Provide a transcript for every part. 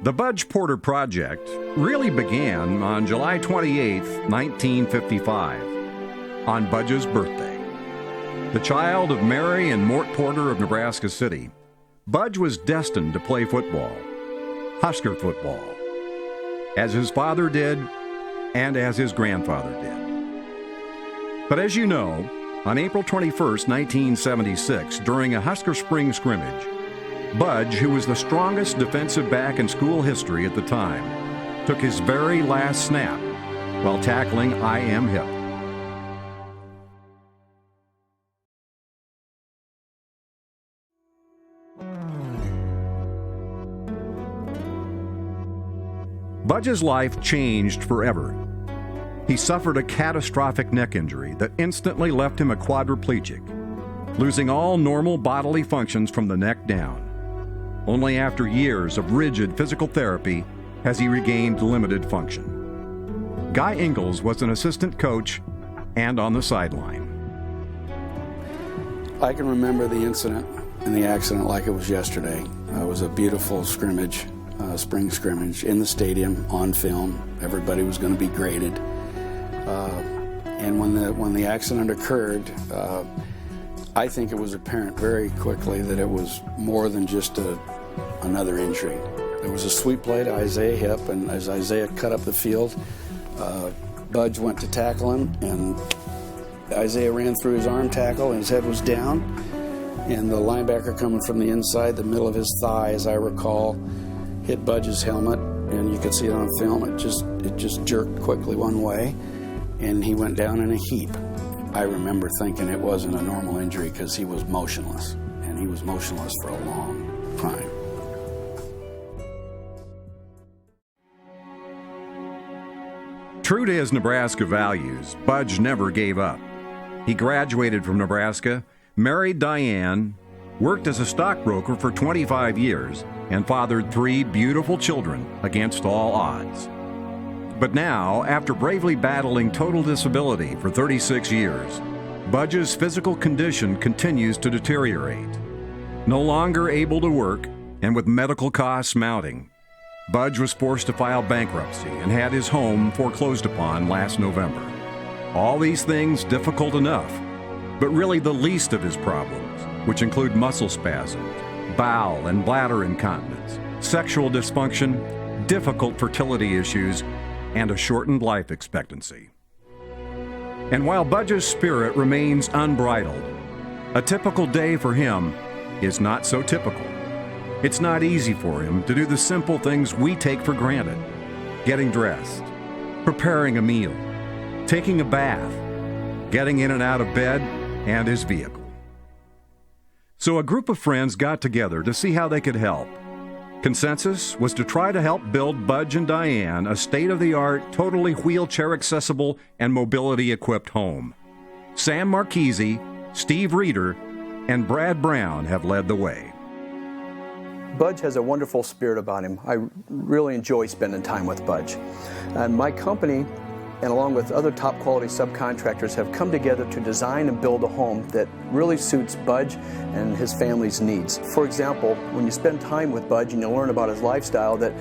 The Budge Porter Project really began on July 28, 1955, on Budge's birthday. The child of Mary and Mort Porter of Nebraska City, Budge was destined to play football, Husker football, as his father did and as his grandfather did. But as you know, on April 21, 1976, during a Husker spring scrimmage, Budge, who was the strongest defensive back in school history at the time, took his very last snap while tackling I.M. Hip. Budge's life changed forever. He suffered a catastrophic neck injury that instantly left him a quadriplegic, losing all normal bodily functions from the neck down. Only after years of rigid physical therapy has he regained limited function. Guy Ingalls was an assistant coach and on the sideline. I can remember the incident and the accident like it was yesterday. It was a beautiful scrimmage, spring scrimmage in the stadium on film. Everybody was going to be graded. And when the accident occurred, I think it was apparent very quickly that it was more than just another injury. There was a sweep play to Isaiah Hip, and as Isaiah cut up the field, Budge went to tackle him, and Isaiah ran through his arm tackle, and his head was down, and the linebacker coming from the inside, the middle of his thigh, as I recall, hit Budge's helmet, and you could see it on film. It just jerked quickly one way, and he went down in a heap. I remember thinking it wasn't a normal injury because he was motionless, and he was motionless for a long time. True to his Nebraska values, Budge never gave up. He graduated from Nebraska, married Diane, worked as a stockbroker for 25 years, and fathered 3 beautiful children against all odds. But now, after bravely battling total disability for 36 years, Budge's physical condition continues to deteriorate. No longer able to work, and with medical costs mounting, Budge was forced to file bankruptcy and had his home foreclosed upon last November. All these things difficult enough, but really the least of his problems, which include muscle spasms, bowel and bladder incontinence, sexual dysfunction, difficult fertility issues, and a shortened life expectancy. And while Budge's spirit remains unbridled, a typical day for him is not so typical. It's not easy for him to do the simple things we take for granted: getting dressed, preparing a meal, taking a bath, getting in and out of bed, and his vehicle. So a group of friends got together to see how they could help. Consensus was to try to help build Budge and Diane a state-of-the-art, totally wheelchair-accessible and mobility-equipped home. Sam Marchese, Steve Reeder, and Brad Brown have led the way. Budge has a wonderful spirit about him. I really enjoy spending time with Budge. And my company, and along with other top quality subcontractors, have come together to design and build a home that really suits Budge and his family's needs. For example, when you spend time with Budge and you learn about his lifestyle, that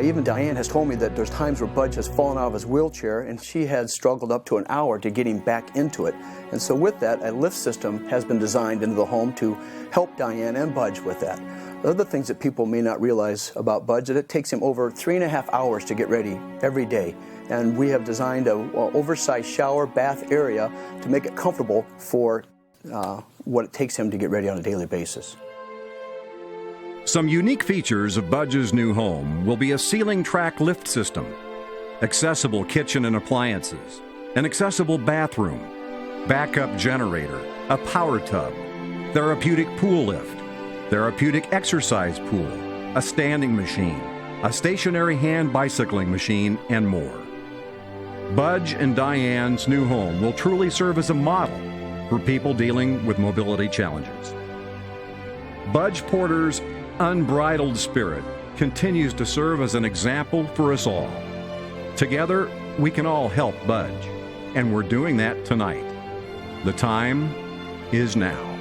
even Diane has told me that there's times where Budge has fallen out of his wheelchair and she has struggled up to an hour to get him back into it. And so with that, a lift system has been designed into the home to help Diane and Budge with that. Other things that people may not realize about Budge, that it takes him over 3.5 hours to get ready every day. And we have designed an oversized shower bath area to make it comfortable for what it takes him to get ready on a daily basis. Some unique features of Budge's new home will be a ceiling track lift system, accessible kitchen and appliances, an accessible bathroom, backup generator, a power tub, therapeutic pool lift, therapeutic exercise pool, a standing machine, a stationary hand bicycling machine, and more. Budge and Diane's new home will truly serve as a model for people dealing with mobility challenges. Budge Porter's unbridled spirit continues to serve as an example for us all. Together, we can all help Budge, and we're doing that tonight. The time is now.